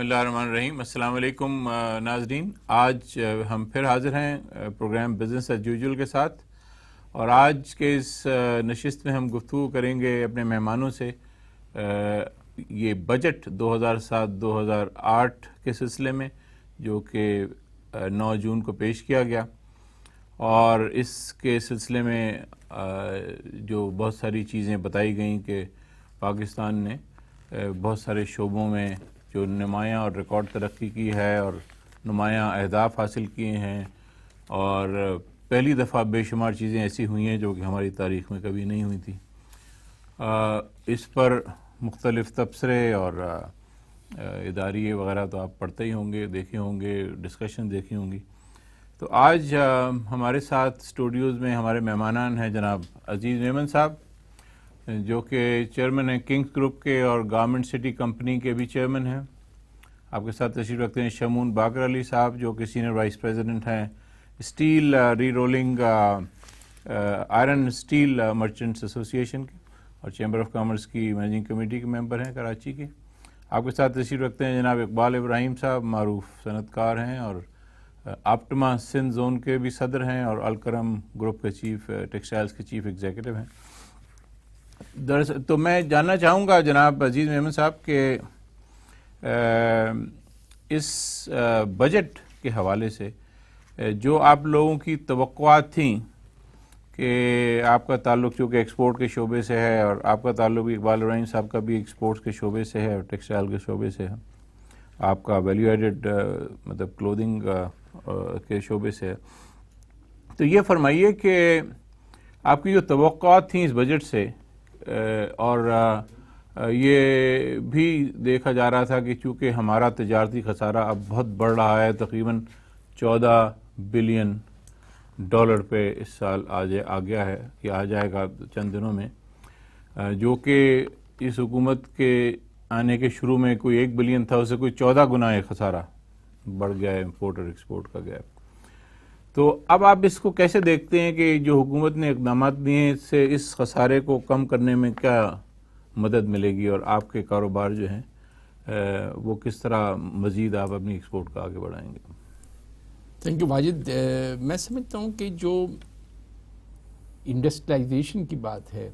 اللہ الرحمن الرحیم. السلام علیکم ناظرین. آج ہم پھر حاضر ہیں پروگرام بزنس ایز یوزول کے ساتھ، اور آج کے اس نشست میں ہم گفتگو کریں گے اپنے مہمانوں سے یہ بجٹ 2007-2008 کے سلسلے میں، جو کہ 9 جون کو پیش کیا گیا، اور اس کے سلسلے میں جو بہت ساری چیزیں بتائی گئیں کہ پاکستان نے بہت سارے شعبوں میں جو نمایاں اور ریکارڈ ترقی کی ہے اور نمایاں اہداف حاصل کیے ہیں، اور پہلی دفعہ بے شمار چیزیں ایسی ہوئی ہیں جو کہ ہماری تاریخ میں کبھی نہیں ہوئی تھی. اس پر مختلف تبصرے اور اداریے وغیرہ تو آپ پڑھتے ہی ہوں گے، دیکھے ہوں گے، ڈسکشن دیکھی ہوں گی. تو آج ہمارے ساتھ اسٹوڈیوز میں ہمارے مہمانان ہیں جناب عزیز میمن صاحب، جو کہ چیئرمین ہیں کنگز گروپ کے اور گورنمنٹ سٹی کمپنی کے بھی چیئرمین ہیں. آپ کے ساتھ تشریف رکھتے ہیں شمون باقر علی صاحب، جو کہ سینئر وائس پریزیڈنٹ ہیں steel re rolling iron steel merchants association کے، اور چیمبر آف کامرس کی مینیجنگ کمیٹی کے ممبر ہیں کراچی کے. آپ کے ساتھ تشریف رکھتے ہیں جناب اقبال ابراہیم صاحب، معروف صنعت کار ہیں اور آپٹما سندھ زون کے بھی صدر ہیں، اور الکرم گروپ کے چیف ٹیکسٹائلز کے چیف ایگزیکٹو ہیں. دراصل تو میں جاننا چاہوں گا جناب عزیز میمن صاحب کہ اس بجٹ کے حوالے سے جو آپ لوگوں کی توقعات تھیں کہ آپ کا تعلق چونکہ ایکسپورٹ کے شعبے سے ہے، اور آپ کا تعلق بھی اقبال ابراہیم صاحب کا بھی ایکسپورٹس کے شعبے سے ہے اور ٹیکسٹائل کے شعبے سے ہے، آپ کا ویلیو ایڈڈ مطلب کلودنگ کے شعبے سے ہے، تو یہ فرمائیے کہ آپ کی جو توقعات تھیں اس بجٹ سے، اور یہ بھی دیکھا جا رہا تھا کہ چونکہ ہمارا تجارتی خسارہ اب بہت بڑھ رہا ہے، تقریباً $14 بلین پہ اس سال آ گیا ہے کہ آ جائے گا چند دنوں میں، جو کہ اس حکومت کے آنے کے شروع میں کوئی 1 بلین تھا، اسے کوئی 14 گنا خسارہ بڑھ گیا ہے امپورٹ اور ایکسپورٹ کا گیپ. تو اب آپ اس کو کیسے دیکھتے ہیں کہ جو حکومت نے اقدامات دیے ہیں، اس سے اس خسارے کو کم کرنے میں کیا مدد ملے گی، اور آپ کے کاروبار جو ہیں وہ کس طرح مزید آپ اپنی ایکسپورٹ کا آگے بڑھائیں گے؟ Thank you Wajid. میں سمجھتا ہوں کہ جو انڈسٹریلائزیشن کی بات ہے،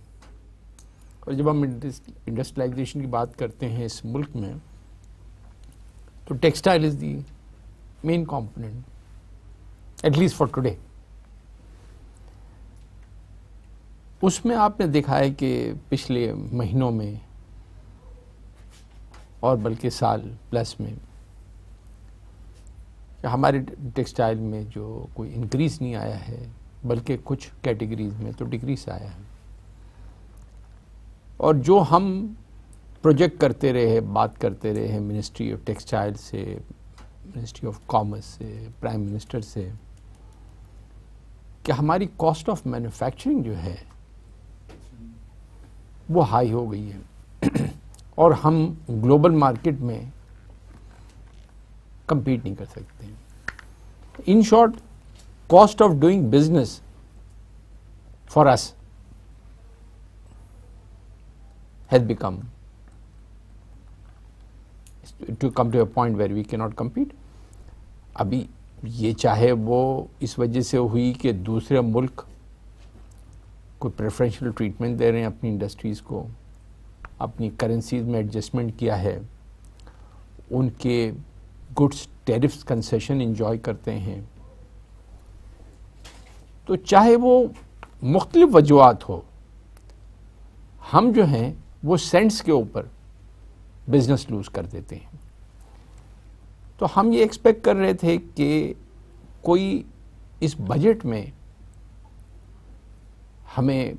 اور جب ہم انڈسٹریلائزیشن کی بات کرتے ہیں اس ملک میں، تو textile is the main component at least for today. اس میں آپ نے دیکھا ہے کہ پچھلے مہینوں میں اور بلکہ سال پلس میں ہمارے ٹیکسٹائل میں جو کوئی انکریز نہیں آیا ہے، بلکہ کچھ کیٹیگریز میں تو ڈکریز آیا ہے. اور جو ہم پروجیکٹ کرتے رہے، بات کرتے رہے منسٹری آف ٹیکسٹائل سے، منسٹری آف کامرس سے، پرائم منسٹر سے، کہ ہماری کاسٹ آف مینوفیکچرنگ جو ہے وہ ہائی ہو گئی ہے، اور ہم گلوبل مارکیٹ میں کمپیٹ نہیں کر سکتے. In short, cost of doing business for us has become to come to a point where we can not compete. ابھی یہ چاہے وہ اس وجہ سے ہوئی کہ دوسرے ملک کوئی پریفرینشیل ٹریٹمنٹ دے رہے ہیں اپنی انڈسٹریز کو، اپنی کرنسیز میں ایڈجسٹمنٹ کیا ہے، ان کے گڈس ٹیرفس کنسیشن انجوائے کرتے ہیں، تو چاہے وہ مختلف وجوہات ہو، ہم جو ہیں وہ سینٹس کے اوپر بزنس لوز کر دیتے ہیں. تو ہم یہ ایکسپیکٹ کر رہے تھے کہ کوئی اس بجٹ میں ہمیں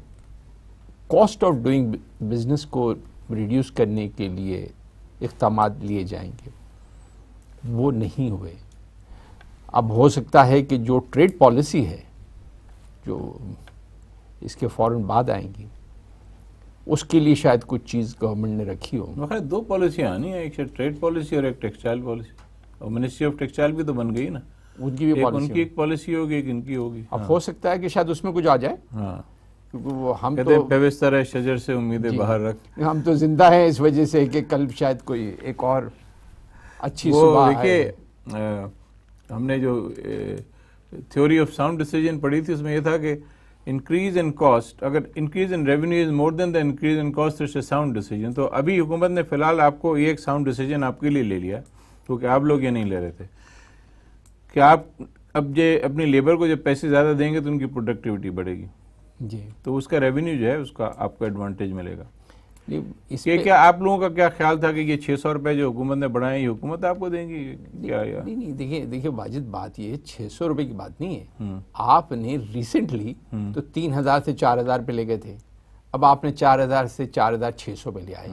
کاسٹ آف ڈوئنگ بزنس کو ریڈیوس کرنے کے لیے اقدامات لیے جائیں گے. وہ نہیں ہوئے. اب ہو سکتا ہے کہ جو ٹریڈ پالیسی ہے جو اس کے فوراً بعد آئیں گی، اس کے لیے شاید کچھ چیز گورنمنٹ نے رکھی ہو. خیر 2 پالیسیاں آنی ہیں، ایک ٹریڈ پالیسی اور ایک ٹیکسٹائل پالیسی، اور منسٹری آف ٹیکسٹائل بھی تو بن گئی نا، ان کی بھی ان کی ایک پالیسی ہوگی، ایک ان کی ہوگی. اب ہو سکتا ہے کہ شاید اس میں کچھ آ جائے. ہاں، کیونکہ وہ ہم کہتے تو ہیں پیوستہ ہے شجر سے امیدیں باہر رکھ. ہم تو زندہ ہیں اس وجہ سے کہ کل شاید کوئی ایک اور اچھی صبح ہے. دیکھیے ہم نے جو تھیوری آف ساؤنڈ ڈیسیجن پڑھی تھی اس میں یہ تھا کہ انکریز ان کاسٹ، اگر increase in revenue is more than the increase in cost it's a sound decision. تو ابھی حکومت نے فی الحال آپ کو یہ ایک ساؤنڈ ڈیسیجن آپ کے لیے لے لیا کیونکہ آپ لوگ یہ نہیں لے رہے تھے کہ آپ اب اپنی لیبر کو جب پیسے زیادہ دیں گے تو ان کی پروڈکٹیوٹی بڑھے گی جی، تو اس کا ریونیو جو ہے اس کا آپ کو ایڈوانٹیج ملے گا. اس یہ کیا آپ لوگوں کا کیا خیال تھا کہ یہ 600 روپے جو حکومت نے بڑھائے یہ حکومت آپ کو دیں گی کیا؟ نہیں دیکھیے واجد بات یہ 600 روپے کی بات نہیں ہے. آپ نے ریسنٹلی تو 3000 سے 4000 پہ لے گئے تھے، اب آپ نے 4000 سے 4600 پہ لے آئے.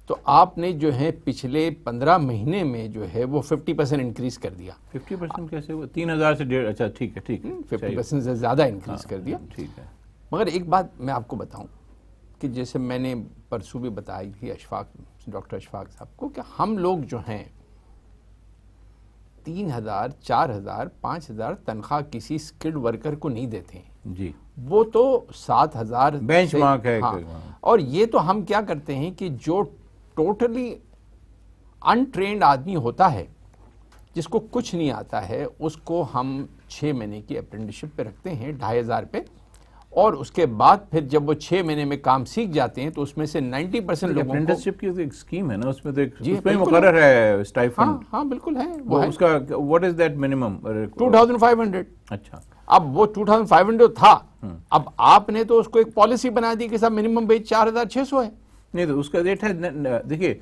تو آپ نے جو ہے پچھلے 15 مہینے میں جو ہے وہ 50% انکریز کر دیا. 50% کیسے ہوا؟ 3000 سے 1.5. اچھا ٹھیک ہے 50% سے زیادہ انکریز کر دیا. ٹھیک ہے. مگر ایک بات میں آپ کو بتاؤں کہ جیسے میں نے پرسوں بھی بتائی تھی ڈاکٹر اشفاق صاحب کو کہ ہم لوگ جو ہیں 3000 4000 5000 تنخواہ کسی اسکلڈ ورکر کو نہیں دیتے ہیں جی، وہ تو 7000 بینچ مارک ہے. اور یہ تو ہم کیا کرتے ہیں کہ جو ٹوٹلی انٹرینڈ آدمی ہوتا ہے جس کو کچھ نہیں آتا ہے اس کو ہم 6 مہینے کی اپرینٹسشپ پہ رکھتے ہیں 2500 پہ، اور اس کے بعد پھر جب وہ 6 مہینے میں کام سیکھ جاتے ہیں تو اس میں سے 90% لوگوں کو اپرینٹسشپ کی ایک اسکیم ہے نا، اس میں تو اس میں مقرر ہے اسٹائپنڈ. ہاں بالکل ہے. وہ اس کا واٹ از دیٹ منیمم؟ 2500. اچھا، اب وہ 2500 تھا، اب آپ نے تو اس کو ایک پالیسی بنا دی کہ صاحب منیمم ویج 4600 ہے. نہیں تو اس کا ریٹ ہے. دیکھیے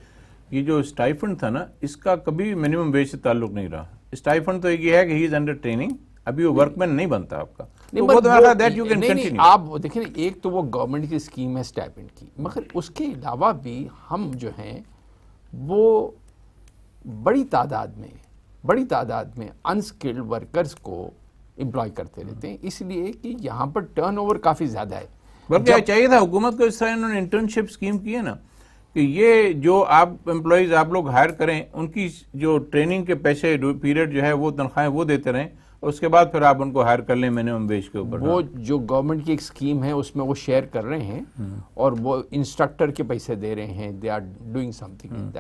یہ جو اسٹائفنڈ تھا نا اس کا کبھی منیمم ویج سے تعلق نہیں رہا. اسٹائفنڈ تو یہ ہے کہ ہی از انڈر ٹریننگ، ابھی وہ ورک مین نہیں بنتا آپ کا. آپ دیکھیں ایک تو وہ گورنمنٹ کی اسکیم ہے اسٹائپنڈ کی، مگر اس کے علاوہ بھی ہم جو ہیں وہ بڑی تعداد میں انسکلڈ ورکرز کو امپلائی کرتے رہتے ہیں، اس لیے کہ یہاں پر ٹرن اوور کافی زیادہ ہے. بلکہ چاہیے تھا حکومت کو اس طرح انہوں نے انٹرنشپ اسکیم کی ہے نا کہ یہ جو آپ امپلائیز آپ لوگ ہائر کریں ان کی جو ٹریننگ کے پیسے پیریڈ جو ہے وہ تنخواہیں وہ دیتے رہیں، اس کے بعد پھر آپ ان کو ہائر کر لیں منیمم ویج کے اوپر. وہ جو گورنمنٹ کی ایک اسکیم ہے اس میں وہ شیئر کر رہے ہیں اور وہ انسٹرکٹر کے پیسے دے رہے ہیں. They are doing something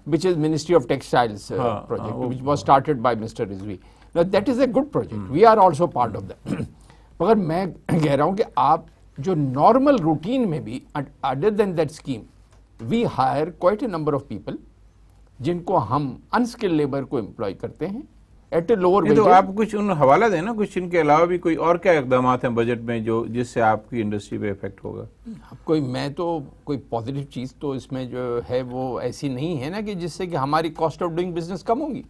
which is Ministry of Textiles project which was started by Mr. Rizvi. Now that is a good project. We are also part of that. مگر میں کہہ رہا ہوں کہ آپ جو نارمل روٹین میں بھی other than that scheme we hire quite a number of people جن کو ہم انسکل لیبر کو امپلائی کرتے ہیں ایٹ اے لوور ویج. تو آپ کچھ ان حوالہ دیں نا، کچھ ان کے علاوہ بھی کوئی اور کیا اقدامات ہیں بجٹ میں جو جس سے آپ کی انڈسٹری پہ افیکٹ ہوگا؟ میں تو کوئی پازیٹیو چیز تو اس میں جو ہے وہ ایسی نہیں ہے نا کہ جس سے کہ ہماری کاسٹ آف ڈوئنگ بزنس کم ہوگی.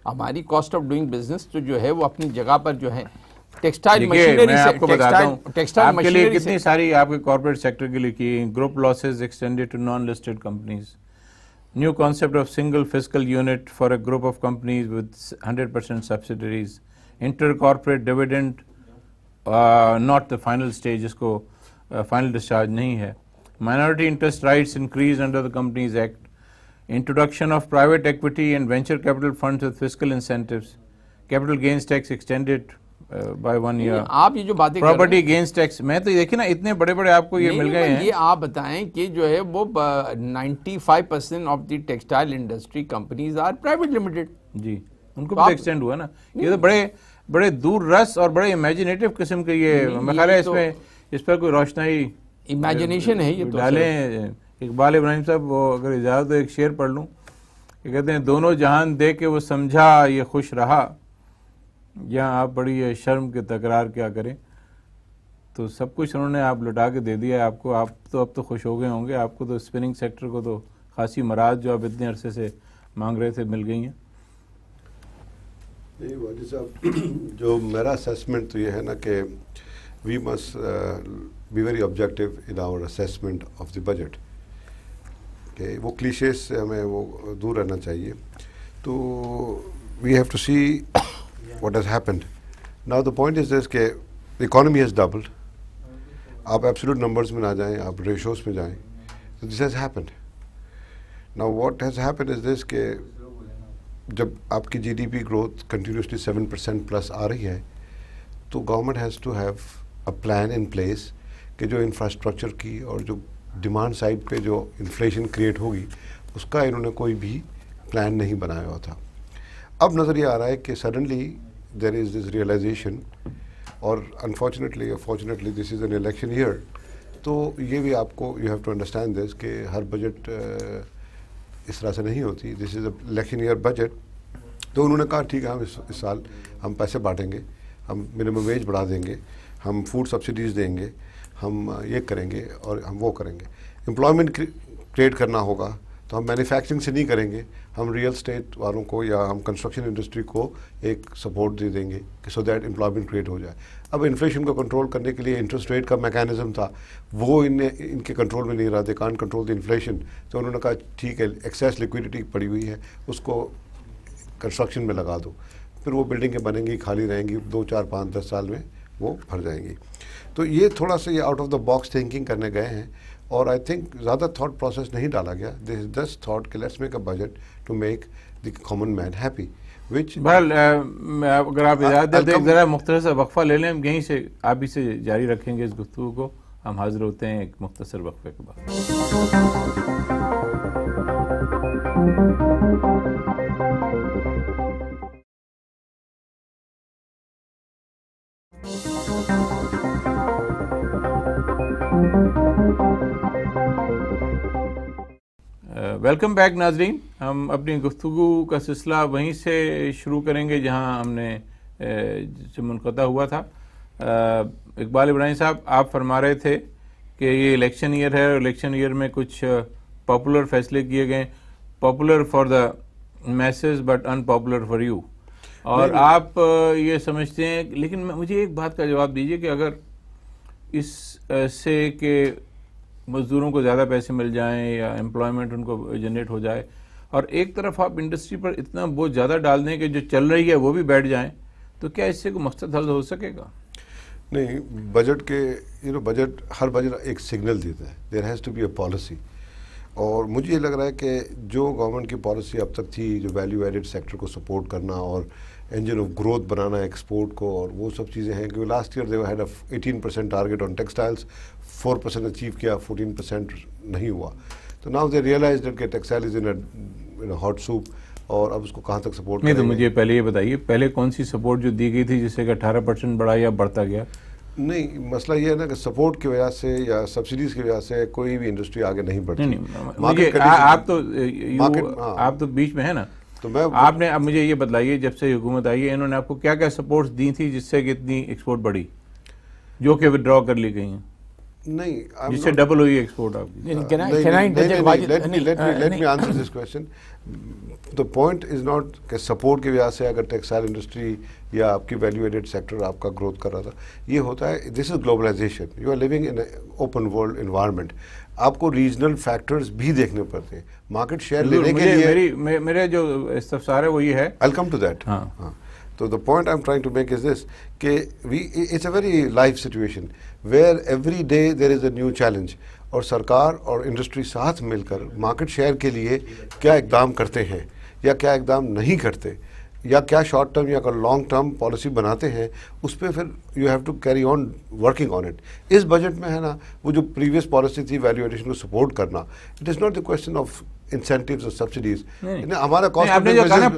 ہماری کاسٹ آف ڈوئنگ بزنس تو جو ہے وہ اپنی جگہ پر جو ہے ٹیکسٹائل مشینری سے، آپ کو بتاتا ہوں آپ کے لیے کتنی ساری آپ کے کارپوریٹ سیکٹر کے لیے کی group losses extended to non listed companies. New concept of single fiscal unit for a group of companies with 100% subsidiaries. Inter-corporate dividend, not the final stage, اس کو final discharge نہیں ہے. Minority interest rights increased under the Companies Act. Introduction of private equity and venture capital funds with fiscal incentives. Capital gains tax extended by 1 year. آپ یہ جو باتیں property gains tax میں تو دیکھیں نا اتنے بڑے بڑے آپ کو یہ مل گئے ہیں. یہ آپ بتائیں کہ جو ہے وہ 95% of the textile industry companies are private limited. جی ان کو بھی ایکسٹینڈ ہوا نا. یہ تو بڑے دور رس اور بڑے امیجنیٹو قسم کے یہ میں خیال ہے اس میں اس پر کوئی روشنائی امیجنیشن ہے یہ تو ڈالیں. اقبال ابراہیم صاحب وہ اگر اجازت ہو ایک شعر پڑھ لوں کہ کہتے ہیں دونوں جہان دے کے وہ سمجھا یہ خوش رہا، یہاں آپ بڑی شرم کے تکرار کیا کریں. تو سب کچھ انہوں نے آپ لٹا کے دے دیا ہے آپ کو. آپ تو اب تو خوش ہو گئے ہوں گے. آپ کو تو اسپننگ سیکٹر کو تو خاصی مراد جو آپ اتنے عرصے سے مانگ رہے تھے مل گئی ہیں. نہیں واجد صاحب، جو میرا اسیسمنٹ تو یہ ہے نا کہ we must be very objective in our assessment of the budget, کہ وہ کلیشیز سے ہمیں وہ دور رہنا چاہیے. تو we have to see what has happened. Now the point is this کہ the economy has doubled. آپ absolute numbers میں نہ جائیں، آپ ratios میں جائیں. So this has happened. Now what has happened is this کہ جب آپ کی G D P growth continuously 7% plus آ رہی ہے تو government has to have a plan in place کہ جو انفراسٹرکچر کی اور جو ڈیمانڈ سائڈ پہ جو انفلیشن کریٹ ہوگی اس کا انہوں نے کوئی بھی پلان نہیں بنایا ہوا تھا. اب نظر یہ آ رہا ہے کہ suddenly there is this realisation, اور unfortunately or fortunately this is an election year. تو یہ بھی آپ کو you have to understand this کہ ہر بجٹ اس طرح سے نہیں ہوتی. This is a election year budget. تو انہوں نے کہا ٹھیک ہے ہم اس سال ہم پیسے بانٹیں گے, ہم منیمم ویج بڑھا دیں گے, ہم فوڈ سبسڈیز دیں گے, ہم یہ کریں گے اور ہم وہ کریں گے. امپلائمنٹ کریٹ کرنا ہوگا تو ہم مینوفیکچرنگ سے نہیں کریں گے, ہم ریئل اسٹیٹ والوں کو یا ہم کنسٹرکشن انڈسٹری کو ایک سپورٹ دے دیں گے کہ سو دیٹ امپلائمنٹ کریٹ ہو جائے. اب انفلیشن کو کنٹرول کرنے کے لیے انٹرسٹ ریٹ کا میکینزم تھا, وہ ان کے کنٹرول میں نہیں رہا. They can't control the inflation. تو انہوں نے کہا ٹھیک ہے ایکسیس لیکوڈیٹی پڑی ہوئی ہے اس کو کنسٹرکشن میں لگا دو, پھر وہ بلڈنگیں بنیں گی, کھالی رہیں گی, 2 4 5 10 سال میں وہ بھر جائیں گی. تو یہ تھوڑا سا یہ out of the box thinking کرنے گئے ہیں, اور آئی تھنک زیادہ تھاٹ پروسیس نہیں ڈالا گیا. دس از جسٹ تھاٹ کہ let's make a budget to make the common man happy. بہرحال اگر آپ اجازت دیتے ہیں ذرا مختصر سا وقفہ لے لیں, ہم یہیں سے آپ ہی سے جاری رکھیں گے اس گفتگو کو. ہم حاضر ہوتے ہیں ایک مختصر وقفے کے بعد. ویلکم بیک ناظرین. ہم اپنی گفتگو کا سلسلہ وہیں سے شروع کریں گے جہاں ہم نے سے منقطع ہوا تھا. اقبال ابراہیم صاحب, آپ فرما رہے تھے کہ یہ الیکشن ایئر ہے اور الیکشن ایئر میں کچھ پاپولر فیصلے کیے گئے, popular for the masses but in popular for you, اور آپ یہ سمجھتے ہیں. لیکن مجھے ایک بات کا جواب دیجیے کہ اگر اس سے کہ مزدوروں کو زیادہ پیسے مل جائیں یا امپلائمنٹ ان کو جنریٹ ہو جائے, اور ایک طرف آپ انڈسٹری پر اتنا بہت زیادہ ڈال دیں کہ جو چل رہی ہے وہ بھی بیٹھ جائیں, تو کیا اس سے کوئی مقصد حل ہو سکے گا؟ نہیں, بجٹ کے بجٹ ہر بجٹ ایک سگنل دیتا ہے. There has to be a policy. اور مجھے یہ لگ رہا ہے کہ جو گورنمنٹ کی پالیسی اب تک تھی, جو ویلیو ایڈڈ سیکٹر کو سپورٹ کرنا اور انجن آف گروتھ بنانا ایکسپورٹ کو, اور وہ سب چیزیں ہیں کہ last year they had 18% target on textiles, 4% achieve کیا, 14% نہیں ہوا. تو ناؤ دے ریئلائزڈ کہ textile is in hot soup, اور اب اس کو کہاں تک سپورٹ نہیں. تو مجھے پہلے یہ بتائیے, پہلے کون سی سپورٹ جو دی گئی تھی جس سے کہ 18% بڑھا یا بڑھتا گیا؟ نہیں, مسئلہ یہ ہے نا کہ سپورٹ کی وجہ سے یا سبسڈیز کی وجہ سے کوئی بھی انڈسٹری آگے نہیں بڑھتی. آپ تو بیچ میں ہے نا, تو آپ نے اب مجھے یہ بتلائیے جب سے حکومت آئی ہے انہوں نے آپ کو کیا کیا سپورٹس دی تھی جس سے کہ اتنی ایکسپورٹ بڑھی, جو کہ ودرا کر لی گئی ہیں؟ نہیں, جس سے ڈبل ہوئی ایکسپورٹ آپ کی. Let me answer this question. The point is not کہ سپورٹ کی وجہ سے اگر ٹیکسٹائل انڈسٹری یا آپ کی ویلیو ایڈڈ سیکٹر آپ کا گروتھ کر رہا تھا. یہ ہوتا ہے, this is globalization. You are living in open world environment. آپ کو ریجنل فیکٹرز بھی دیکھنے پڑتے ہیں. مارکیٹ شیئر لینے کے لیے میرے جو استفسار ہے وہ یہ ہے, I'll come to that. So the point I'm trying to make is this, it's a very live situation where every day there is a new challenge, اور سرکار اور انڈسٹری ساتھ مل کر مارکیٹ شیئر کے لیے کیا اقدام کرتے ہیں یا کیا اقدام نہیں کرتے, یا کیا شارٹ ٹرم یا لانگ ٹرم پالیسی بناتے ہیں, اس پہ پھر you have to carry on working on it. اس بجٹ میں ہے نا وہ جو پریویس پالیسی تھی ویلیو ایڈیشن کو سپورٹ کرنا, it is not the question of incentives اور سبسڈیز. ہمارا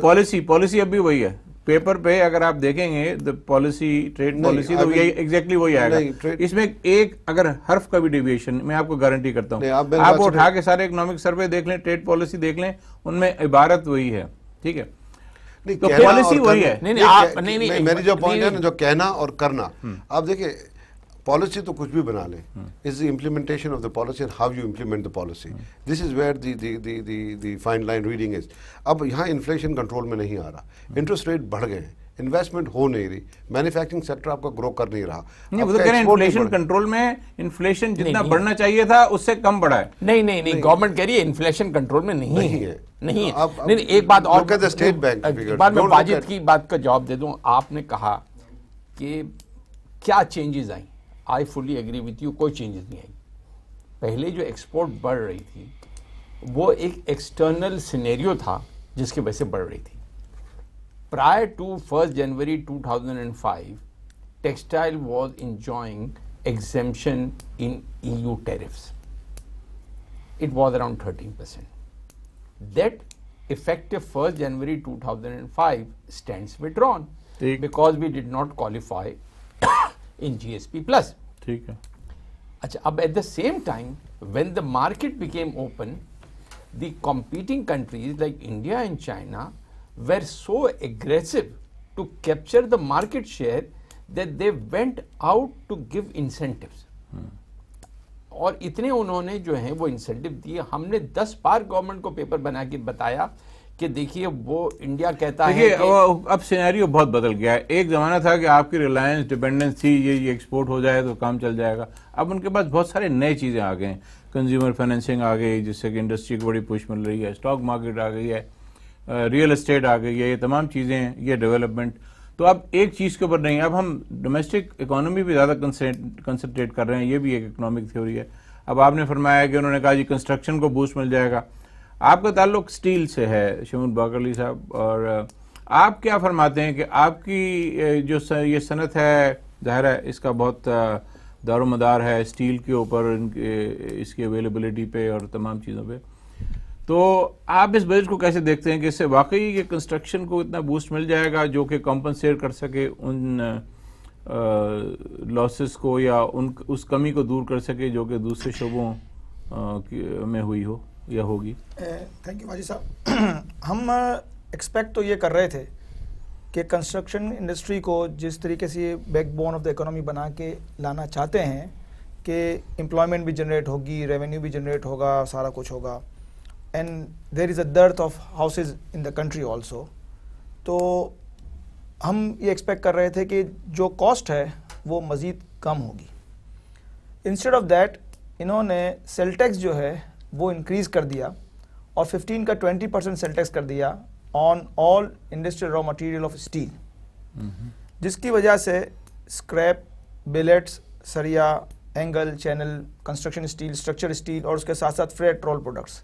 پالیسی اب بھی وہی ہے پیپر پہ. اگر آپ دیکھیں گے پالیسی, ٹریڈ پالیسی, تو یہی ایگزیکٹلی وہی آئے گا. اس میں ایک اگر حرف کا بھی ڈیویشن, میں آپ کو گارنٹی کرتا ہوں, آپ اٹھا کے سارے اکنامک سروے دیکھ لیں, ٹریڈ پالیسی دیکھ لیں, ان میں عبارت وہی ہے. ٹھیک ہے, تو پالیسی وہی ہے. میری جو پوائنٹ ہے نا, جو کہنا اور کرنا, آپ دیکھیں پالیسی تو کچھ بھی بنا لیں, is the implementation of the policy and how you implement the policy. This is where the fine line reading is. اب یہاں انفلیشن کنٹرول میں نہیں آ رہا, انٹرسٹ ریٹ بڑھ گئے ہیں, انویسٹمنٹ ہو نہیں رہی, مینوفیکچرنگ سیکٹر آپ کا گرو کر نہیں رہا. نہیں, وہ تو کہہ رہے ہیں انفلیشن کنٹرول میں, انفلیشن جتنا بڑھنا چاہیے تھا اس سے کم بڑھا ہے. نہیں, گورنمنٹ کہہ رہی ہے انفلیشن کنٹرول میں نہیں ہے. نہیں, ایک بات اور, اسٹیٹ بینک میں واجد کی بات کا جواب دے دوں. آپ نے کہا کہ کیا چینجز آئیں, آئی فلی ایگری وتھ یو, کوئی چینجز نہیں آئی. پہلے جو ایکسپورٹ بڑھ رہی تھی وہ ایک ایکسٹرنل سینیریو تھا جس کی وجہ سے بڑھ رہی تھی. Prior to 1st January 2005, textile was enjoying exemption in EU tariffs. It was around 13%. That effective 1st January 2005 stands withdrawn ٹھیک because we did not qualify in GSP plus. ٹھیک ہے. اچھا اب at the same time when the market became open, the competing countries like India and China were so aggressive to capture the market share that they went out to give incentives. اور اتنے انہوں نے جو ہیں وہ incentive دیے. ہم نے 10 بار گورنمنٹ کو پیپر بنا کے بتایا کہ دیکھیے وہ انڈیا کہتا ہے کہ اب سینیریو بہت بدل گیا ہے. ایک زمانہ تھا کہ آپ کی ریلائنس ڈیپینڈنس تھی, یہ ایکسپورٹ ہو جائے تو کام چل جائے گا. اب ان کے پاس بہت سارے نئے چیزیں آ گئے ہیں. کنزیومر فائنینسنگ آ گئی جس سے کہ انڈسٹری کو بڑی پوش مل رہی ہے, اسٹاک مارکیٹ آ گئی ہے, ریئل اسٹیٹ آ گئی ہے, یہ تمام چیزیں ہیں, یہ ڈیولپمنٹ. تو اب ایک چیز کے اوپر نہیں, اب ہم ڈومیسٹک اکانومی پہ زیادہ کنسنٹریٹ کر رہے ہیں. یہ بھی ایک اکنامک تھیوری ہے. اب آپ نے فرمایا کہ انہوں نے کہا جی کنسٹرکشن کو بوسٹ مل جائے گا. آپ کا تعلق اسٹیل سے ہے شمول باقر علی صاحب, اور آپ کیا فرماتے ہیں کہ آپ کی جو یہ صنعت ہے ظاہر ہے اس کا بہت دار و مدار ہے اسٹیل کے اوپر, اس کی اویلیبلٹی پہ اور تمام چیزوں پہ, تو آپ اس بجٹ کو کیسے دیکھتے ہیں کہ اس سے واقعی یہ کنسٹرکشن کو اتنا بوسٹ مل جائے گا جو کہ کمپنسیٹ کر سکے ان لاسز کو یا اس کمی کو دور کر سکے جو کہ دوسرے شعبوں میں ہوئی ہو یا ہوگی؟ تھینک یو واجد صاحب. ہم ایکسپیکٹ تو یہ کر رہے تھے کہ کنسٹرکشن انڈسٹری کو جس طریقے سے یہ back bone of the economy بنا کے لانا چاہتے ہیں کہ امپلائمنٹ بھی جنریٹ ہوگی, ریونیو بھی جنریٹ ہوگا, سارا کچھ ہوگا, and there is a dearth of houses in the country also. تو ہم یہ ایکسپیکٹ کر رہے تھے کہ جو کاسٹ ہے وہ مزید کم ہوگی. انسٹیڈ آف دیٹ انہوں نے سیل ٹیکس جو ہے وہ انکریز کر دیا اور 15 کا 20% سیل ٹیکس کر دیا on all industrial raw material of steel, جس کی وجہ سے اسکریپ, بلیٹس, سریا, angle, channel, construction steel, structure steel اور اس کے ساتھ ساتھ فریٹ رول پروڈکٹس,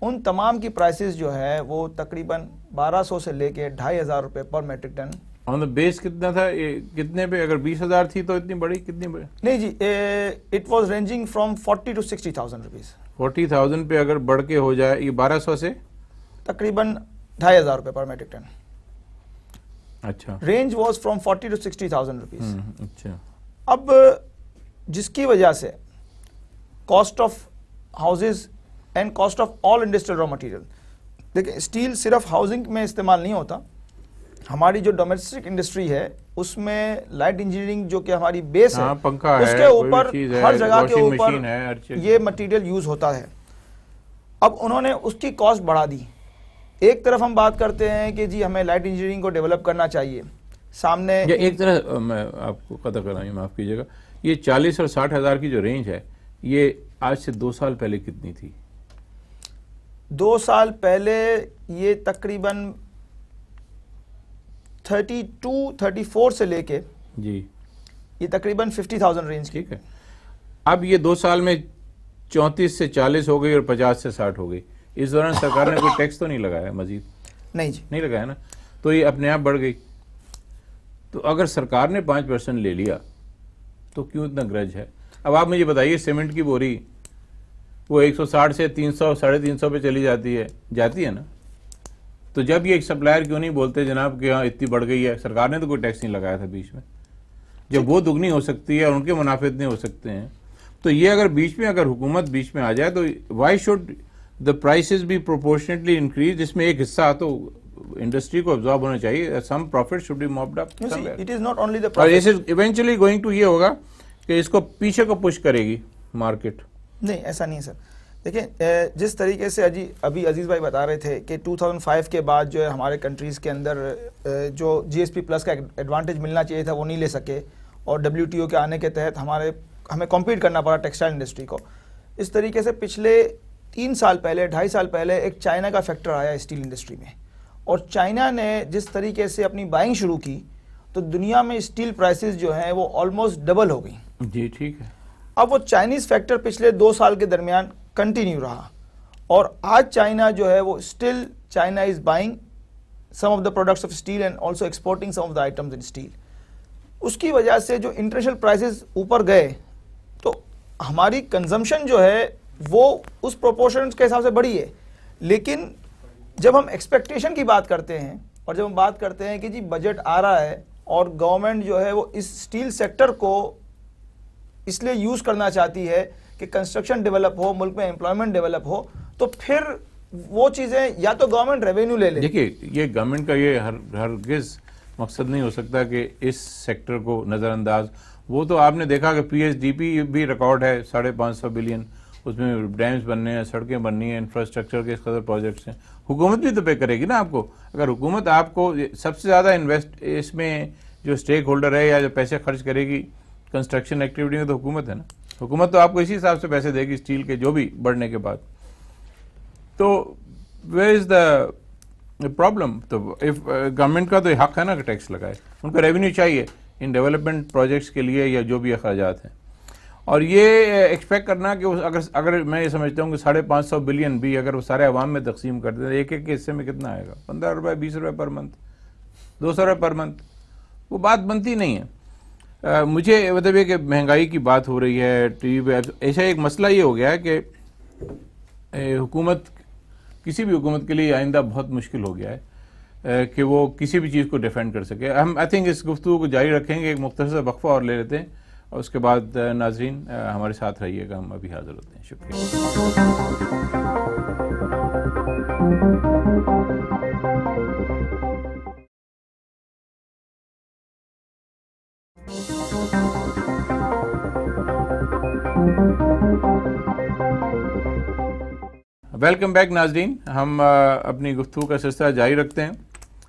ان تمام کی پرائسز جو ہے وہ تقریباً 1200 سے لے کے 2500 روپے پر میٹرک ٹن. آن دا بیس کتنا تھا, کتنے پہ؟ اگر 20,000 تھی تو اتنی بڑی, کتنی بڑی؟ نہیں جی, it was ranging from 40 to 60,000 rupees. 40,000 پہ اگر بڑھ کے ہو جائے, یہ 1200 سے تقریباً 2500 روپے پر میٹرک ٹن. اچھا, range was from 40 to 60,000 rupees. اچھا. اب جس کی وجہ سے cost of houses and cost of all industrial raw material, دیکھیں اسٹیل صرف ہاؤسنگ میں استعمال نہیں ہوتا, ہماری جو ڈومیسٹک انڈسٹری ہے اس میں لائٹ انجینئرنگ جو کہ ہماری بیس ہے اس کے اوپر ہر جگہ کے اوپر یہ مٹیریل یوز ہوتا ہے. اب انہوں نے اس کی کاسٹ بڑھا دی. ایک طرف ہم بات کرتے ہیں کہ جی ہمیں لائٹ انجینئرنگ کو ڈیولپ کرنا چاہیے, سامنے ایک طرح میں آپ کو قطع کر رہا ہوں, معاف کیجیے گا, یہ 40 اور 60 ہزار کی جو رینج ہے یہ آج سے 2 سال پہلے کتنی تھی؟ 2 سال پہلے یہ تقریباً 32-34 سے لے کے جی یہ تقریباً 50,000 رینج. ٹھیک ہے. اب یہ 2 سال میں 34 سے 40 ہو گئی اور 50 سے 60 ہو گئی. اس دوران سرکار نے کوئی ٹیکس تو نہیں لگایا مزید؟ نہیں جی, نہیں لگایا نا, تو یہ اپنے آپ بڑھ گئی. تو اگر سرکار نے 5% لے لیا تو کیوں اتنا گرج ہے؟ اب آپ مجھے بتائیے, سیمنٹ کی بوری وہ 160 سے 300 350 پہ چلی جاتی ہے نا, تو جب یہ ایک سپلائر کیوں نہیں بولتے جناب کہ ہاں اتنی بڑھ گئی ہے؟ سرکار نے تو کوئی ٹیکس نہیں لگایا تھا بیچ میں. جب وہ دگنی ہو سکتی ہے اور ان کے منافع اتنے ہو سکتے ہیں, تو یہ اگر بیچ میں, اگر حکومت بیچ میں آ جائے تو why should the prices be proportionately increase, جس میں ایک حصہ تو انڈسٹری کو ابزارب ہونا چاہیے. Some profit should be mopped up. It is not only the اور اس از ایونچولی گوئنگ ٹو یہ ہوگا کہ اس کو پیچھے کو پش کرے گی مارکیٹ. نہیں ایسا نہیں سر. دیکھیں جس طریقے سے ابھی عزیز بھائی بتا رہے تھے کہ 2005 کے بعد جو ہے ہمارے کنٹریز کے اندر جو GSP پلس کا ایڈوانٹیج ملنا چاہیے تھا وہ نہیں لے سکے, اور WTO کے آنے کے تحت ہمیں کمپیٹ کرنا پڑا ٹیکسٹائل انڈسٹری کو. اس طریقے سے پچھلے 3 سال پہلے 2.5 سال پہلے ایک چائنا کا فیکٹر آیا اسٹیل انڈسٹری میں, اور چائنا نے جس طریقے سے اپنی بائنگ شروع کی تو دنیا میں اسٹیل پرائسز جو ہیں وہ آلموسٹ ڈبل ہو گئی. جی ٹھیک ہے. اب وہ چائنیز فیکٹر پچھلے 2 سال کے درمیان کنٹینیو رہا, اور آج چائنا جو ہے وہ still China is buying some of the products of steel and also exporting some of the items in steel. اس کی وجہ سے جو انٹرنیشنل پرائسز اوپر گئے تو ہماری کنزمپشن جو ہے وہ اس پروپورشن کے حساب سے بڑھی ہے, لیکن جب ہم ایکسپیکٹیشن کی بات کرتے ہیں اور جب ہم بات کرتے ہیں کہ جی بجٹ آ رہا ہے اور گورنمنٹ جو ہے وہ اس اسٹیل سیکٹر کو اس لیے یوز کرنا چاہتی ہے کہ کنسٹرکشن ڈیولپ ہو, ملک میں امپلائمنٹ ڈیولپ ہو, تو پھر وہ چیزیں یا تو گورنمنٹ ریونیو لے لے. دیکھیے یہ گورنمنٹ کا یہ ہرگز مقصد نہیں ہو سکتا کہ اس سیکٹر کو نظر انداز. وہ تو آپ نے دیکھا کہ پی ایس ڈی پی بھی ریکارڈ ہے 550 بلین, اس میں ڈیمز بننے ہیں, سڑکیں بننی ہیں, انفراسٹرکچر کے اس قدر پروجیکٹس ہیں. حکومت بھی تو پے کرے گی نا آپ کو. اگر حکومت آپ کو سب سے زیادہ انویسٹ اس میں جو اسٹیک ہولڈر ہے یا جو پیسے خرچ کرے گی کنسٹرکشن ایکٹیویٹی میں, تو حکومت ہے نا. حکومت تو آپ کو اسی حساب سے پیسے دے گی اسٹیل کے جو بھی بڑھنے کے بعد. تو ویئر از دا پرابلم؟ تو گورنمنٹ کا تو حق ہے نا کہ ٹیکس لگائے, ان کو ریونیو چاہیے ان ڈیولپمنٹ پروجیکٹس کے لیے یا جو بھی اخراجات ہیں. اور یہ ایکسپیکٹ کرنا کہ اگر میں یہ سمجھتا ہوں کہ 550 بلین بھی اگر وہ سارے عوام میں تقسیم کر دیں, ایک ایک کے حصے میں کتنا آئے گا؟ 15 روپے, 20 روپے پر منتھ, 200 روپے پر منتھ. وہ بات بنتی نہیں ہے. مجھے مطلب یہ کہ مہنگائی کی بات ہو رہی ہے ٹی وی پہ, ایسا ایک مسئلہ یہ ہو گیا ہے کہ حکومت, کسی بھی حکومت کے لیے آئندہ بہت مشکل ہو گیا ہے کہ وہ کسی بھی چیز کو ڈیفینڈ کر سکے. ہم آئی تھنک اس گفتگو کو جاری رکھیں گے, ایک مختصر وقفہ اور لے لیتے ہیں, اور اس کے بعد ناظرین ہمارے ساتھ رہیے گا, ہم ابھی حاضر ہوتے ہیں. شکریہ. ویلکم بیک ناظرین, ہم اپنی گفتگو کا سلسلہ جاری رکھتے ہیں.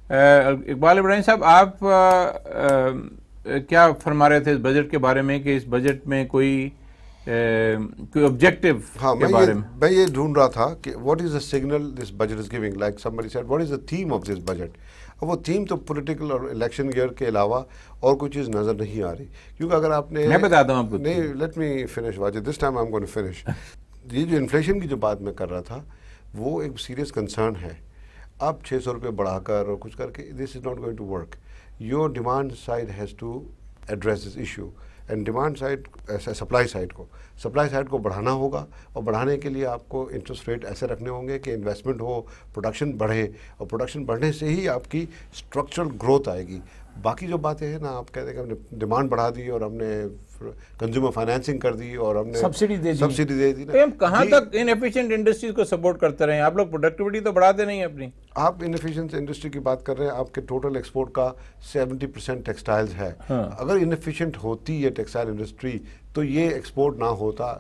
اقبال ابراہیم صاحب, آپ کیا فرما رہے تھے اس بجٹ کے بارے میں کہ اس بجٹ میں کوئی آبجیکٹو کے بارے میں؟ میں یہ ڈھونڈ رہا تھا کہ what is the signal this budget is giving, like somebody said what is the theme of this budget. اب وہ تھیم تو پولیٹیکل اور الیکشن ایئر کے علاوہ اور کوئی چیز نظر نہیں آ رہی, کیونکہ اگر آپ نے, میں بتاتا ہوں آپ کو, نہیں let me finish Wajid, this time I am going to finish. یہ جو انفلیشن کی جو بات میں کر رہا تھا وہ ایک سیریس کنسرن ہے. آپ 600 روپے بڑھا کر اور کچھ کر کے this is not going to work. Your demand side has to address this issue, and demand side supply side کو بڑھانا ہوگا, اور بڑھانے کے لیے آپ کو انٹرسٹ ریٹ ایسے رکھنے ہوں گے کہ انویسٹمنٹ ہو, پروڈکشن بڑھے, اور پروڈکشن بڑھنے سے ہی آپ کی اسٹرکچرل گروتھ آئے گی. باقی جو باتیں ہیں نا, آپ کہتے ہیں کہ ہم نے ڈیمانڈ بڑھا دی اور ہم نے کنزیومر فائنینسنگ کر دی اور ہم نے سبسڈی دے دی. ہم کہاں تک ان ایفیشینٹ انڈسٹریز کو سپورٹ کرتے رہے ہیں؟ آپ لوگ پروڈکٹیوٹی تو بڑھاتے نہیں اپنی. آپ ان ایفیشینٹ انڈسٹری کی بات کر رہے ہیں, آپ کے ٹوٹل ایکسپورٹ کا 70% ٹیکسٹائلز ہے. اگر ان ایفیشینٹ ہوتی ہے ٹیکسٹائل انڈسٹری تو یہ ایکسپورٹ نہ ہوتا.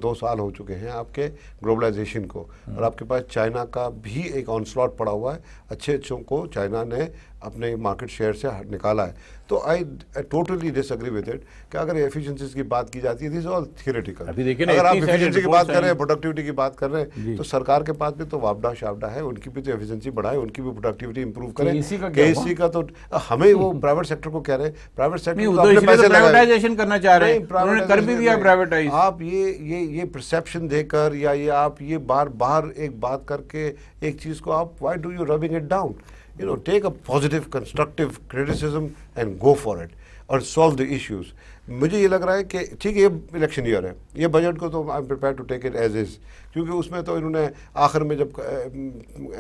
2 سال ہو چکے ہیں آپ کے گلوبلائزیشن کو, اور آپ کے پاس چائنا کا بھی ایک آن سلاٹ پڑا ہوا ہے. اچھوں کو چائنا نے اپنے مارکیٹ شیئر سے نکالا ہے. تو I totally disagree with it کہ اگر ایفیشنسیز کی بات کی جاتی ہے دس آل تھیوریٹیکل. اگر آپ ایفیشنسی کی بات کر رہے ہیں, پروڈکٹیوٹی کی بات کر رہے ہیں, تو سرکار کے پاس بھی تو وابڈا شابڈا ہے, ان کی بھی تو ایفیشنسی بڑھائے, ان کی بھی پروڈکٹیوٹی امپروو کریں. KEC کا تو ہمیں وہ پرائیویٹ سیکٹر کو کہہ رہے ہیں, پرائیویٹ سیکٹر پرائیویٹائزیشن کرنا چاہ رہے ہیں, انہوں نے کر بھی دیا پرائیویٹائز. آپ یہ پرسیپشن دے کر یا یہ آپ یہ بار ایک بات کر کے ایک چیز کو آپ why do you ربنگ it down? Take a positive, constructive criticism and go for it اور solve the issues. مجھے یہ لگ رہا ہے کہ ٹھیک ہے یہ الیکشن ایئر ہے, یہ بجٹ کو تو I'm prepared to take it as is, کیونکہ اس میں تو انہوں نے آخر میں جب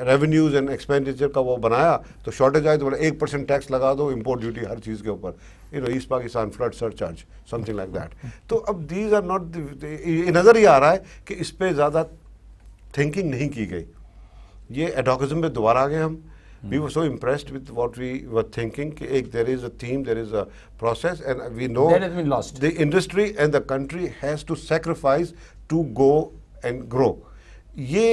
ریونیوز اینڈ ایکسپینڈیچر کا وہ بنایا تو شارٹیج آئی تو 1% ٹیکس لگا دو, امپورٹ ڈیوٹی ہر چیز کے اوپر, east Pakistan flood surcharge something like that. تو اب دیز آر ناٹ, نظر یہ آ رہا ہے کہ اس پہ زیادہ تھنکنگ نہیں کی گئی. یہ ایڈوکزم پہ دوبارہ آ گئے ہم. We were so impressed with what we were thinking. There is a theme, there is a process, and we know that has been lost. The industry and the country has to sacrifice to go and grow. We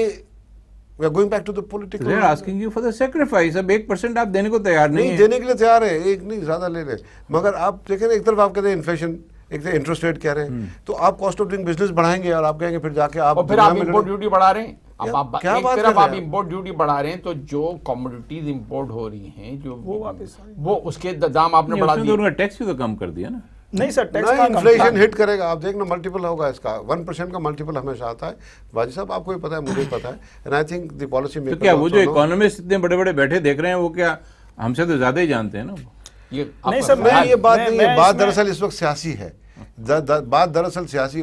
are going back to the political. They are asking you for the sacrifice. اب 1% آپ دینے کو تیار نہیں ہیں. دینے کے لیے تیار ہے, ایک نہیں زیادہ لے لیں, مگر آپ دیکھیں ایک طرف آپ کہتے ہیں انفلیشن, ایک طرف انٹرسٹ ریٹ کہہ رہے ہیں, تو آپ کاسٹ آف ڈوئنگ بزنس بڑھائیں گے اور آپ کہیں گے پھر جا کے آپ امپورٹ ڈیوٹی بڑھا رہے ہیں. اب آپ ایک طرف آپ امپورٹ ڈیوٹی بڑھا رہے ہیں تو جو کموڈیٹیز امپورٹ ہو رہی ہیں جو وہ اس کے دام آپ نے بڑھا دیے. انہوں نے ٹیکس بھی تو کم کر دیا نا. نہیں سر, ٹیکس انفلیشن ہٹ کرے گا, آپ دیکھنا ملٹیپل ہوگا اس کا, 1% کا ملٹیپل ہمیشہ آتا ہے. واجد صاحب آپ کو بھی پتا ہے, مجھے بھی پتا ہے, and I think the policy maker. کیا وہ جو اکانومسٹ اتنے بڑے بڑے بیٹھے دیکھ رہے ہیں وہ کیا ہم سے تو زیادہ ہی جانتے ہیں نا؟ نہیں سر, یہ بات نہیں ہے, بات دراصل اس وقت سیاسی ہے. بات دراصل سیاسی,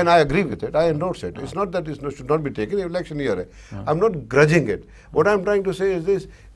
and I agree with it. I endorse it. It's not that it should not be taken. Election year hai. I'm not grudging it. What I'm trying to say is this: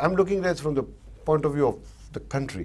I'm looking at it from the point of view of the country,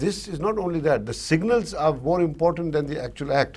This is not only that. The signals are more important than the actual act.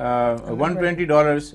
$120.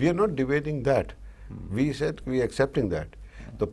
We are not debating that. We said we are accepting that. The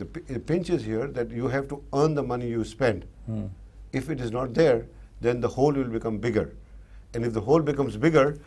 The pinch is here that you have to earn the money you spend. If it is not there, then the hole will become bigger. And if the hole becomes bigger,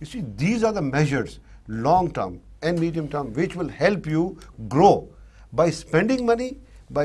You see, these are the measures, long term and medium term, which will help you grow by spending money, by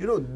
You know,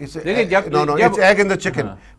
it's egg and the chicken.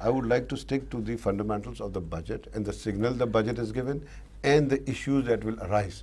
I would like to stick to the fundamentals of the budget and the signal the budget is given and the issues that will arise.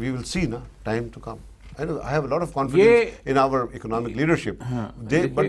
we will see na, time to come. I know, I have a lot of confidence in our economic leadership. But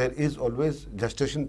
there is always gestation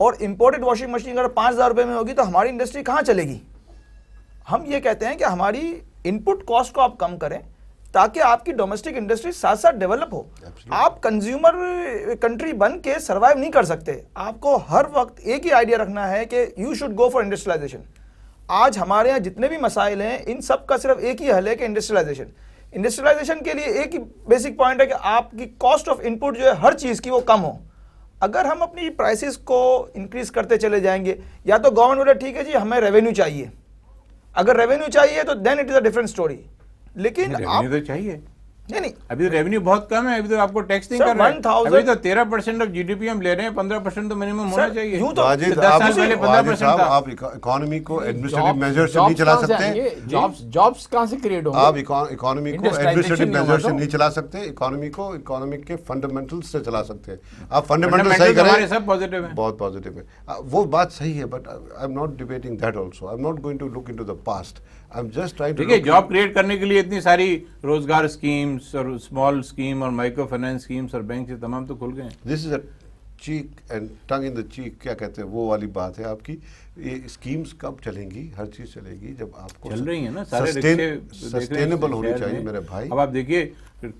اور imported washing machine اگر 5,000 روپے میں ہوگی تو ہماری industry کہاں چلے گی؟ ہم یہ کہتے ہیں کہ ہماری ان پٹ کاسٹ کو آپ کم کریں تاکہ آپ کی ڈومیسٹک انڈسٹری ساتھ ساتھ ڈیولپ ہو. آپ کنزیومر کنٹری بن کے سروائیو نہیں کر سکتے. آپ کو ہر وقت ایک ہی آئیڈیا رکھنا ہے کہ you should go for industrialisation. آج ہمارے یہاں جتنے بھی مسائل ہیں ان سب کا صرف ایک ہی حل ہے کہ انڈسٹریلائزیشن کے لیے ایک ہی بیسک پوائنٹ ہے کہ آپ کی کاسٹ آف ان پٹ جو ہے ہر چیز کی وہ کم ہو. اگر ہم اپنی پرائسز کو انکریز کرتے چلے جائیں گے یا تو گورنمنٹ بولے ٹھیک ہے جی ہمیں ریونیو چاہیے, اگر ریونیو چاہیے تو then it is a different story. لیکن ریونیو تو چاہیے, نہیں ابھی تو ریونیو بہت کم ہے, ابھی تو آپ کو ٹیکس نہیں کر رہے ہیں, ابھی تو 13% آف جی ڈی پی ہم لے رہے ہیں, 15% تو منیمم ہونا چاہیے. 10 سال پہلے 15% تھا. آپ اکانومی کو ایڈمنسٹریٹو میجر سے نہیں چلا سکتے. جابس کہاں سے کریٹ ہوں گے؟ آپ اکانومی کو ایڈمنسٹریٹو میجر سے نہیں چلا سکتے, اکانومی کو اکانومی کے فنڈامنٹل سے چلا سکتے ہیں. آپ فنڈامنٹل صحیح کریں, سب پازیٹیو ہیں, بہت پازیٹیو ہے, وہ بات صحیح ہے. But I'm not debating that also, I'm not going to look into the past. I'm just trying to دیکھیے جاب کریٹ کرنے کے لیے اتنی ساری روزگار اسکیمز اور اسمال اسکیم اور مائکرو فائنانس اسکیمز اور بینک سے تمام تو کھل گئے ہیں. This is a check and thing in the check, کیا کہتے ہیں وہ والی بات ہے آپ کی. یہ اسکیمز کب چلیں گی؟ ہر چیز چلے گی جب آپ کو چل رہی ہیں نا سارے سسٹینیبل ہونی چاہیے میرے بھائی. اب آپ دیکھیے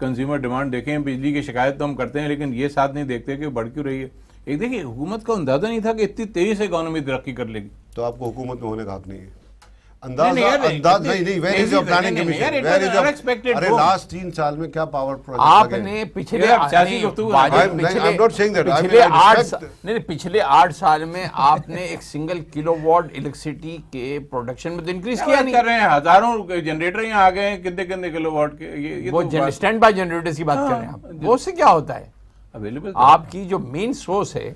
کنزیومر ڈیمانڈ دیکھیں, بجلی کی شکایت تو ہم کرتے ہیں لیکن یہ ساتھ نہیں دیکھتے کہ بڑھ کیوں رہی ہے. ایک دیکھیے حکومت کو اندازہ نہیں تھا کہ اتنی تیزی سے اکانومی ترقی کر لے گی. تو آپ کو حکومت میں ہونے کا حق نہیں ہے. انداز نہیں, where is your planning commission, where is your, array last 3 سال میں کیا پاور پروجیکٹ آپ نے پچھلے 8 سال میں آپ نے ایک سنگل کلو واٹ الیکٹریسٹی کے پروڈکشن میں تو انکریز کیا نہیں کر رہے ہیں. ہزاروں جنریٹر یہاں آ گئے ہیں, کتنے کلو واٹ کے. وہ اسٹینڈ بائی جنریٹر کی بات کر رہے ہیں آپ, وہ اس سے کیا ہوتا ہے؟ اویلیبل آپ کی جو مین سورس ہے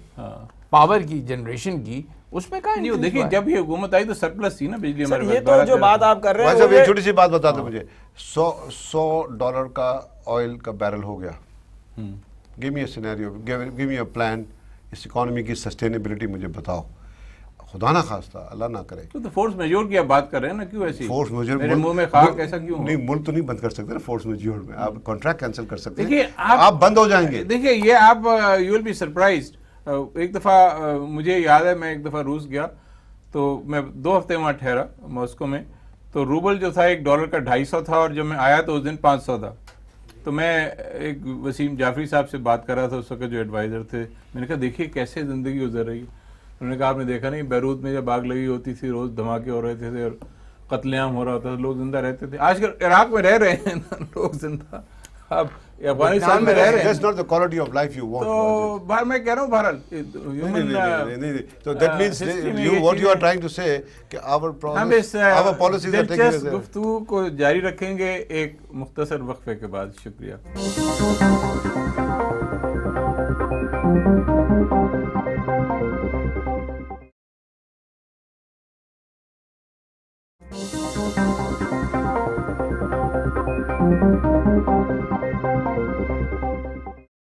پاور کی جنریشن کی, اس میں کہاں نہیں. دیکھیں جب یہ حکومت آئی تو سرپلس تھی نا بجلی ہمارے. یہ تو جو بات آپ کر رہے ہیں, ایک چھوٹی سی بات بتا دو مجھے, $100 کا آئل کا بیرل ہو گیا. Give me a scenario, give me a plan, اس اکانومی کی سسٹینیبلٹی مجھے بتاؤ. خدا نہ خواستہ, اللہ نہ کرے. تو فورس میجور کی آپ بات کر رہے ہیں نا, کیوں ایسی فورس میجور میرے منہ میں خاک ایسا کیوں؟ نہیں, ملک تو نہیں بند کر سکتے نا فورس میجور میں. آپ کانٹریکٹ کینسل کر سکتے ہیں, آپ بند ہو جائیں گے. دیکھیے یہ آپ یو ول بی سرپرائزڈ. ایک دفعہ مجھے یاد ہے, میں ایک دفعہ روس گیا تو میں 2 ہفتے وہاں ٹھہرا ماسکو میں. تو روبل جو تھا $1 کا 250 تھا, اور جب میں آیا تو اس دن 500 تھا. تو میں ایک وسیم جعفری صاحب سے بات کر رہا تھا, اس وقت جو ایڈوائزر تھے. میں نے کہا دیکھیے کیسے زندگی گزر رہی ہے. انہوں نے کہا آپ نے دیکھا نہیں, بیروت میں جب آگ لگی ہوتی تھی روز دھماکے ہو رہے تھے اور قتل عام ہو رہا ہوتا تھا, لوگ زندہ رہتے تھے. آج کل عراق میں رہ رہے ہیں لوگ زندہ, اب افغانستان میں رہ رہے ہیں. تو باہر میں کہہ رہا ہوں بہرحال ہم اس دلچسپ گفتگو کو جاری رکھیں گے ایک مختصر وقفے کے بعد. شکریہ.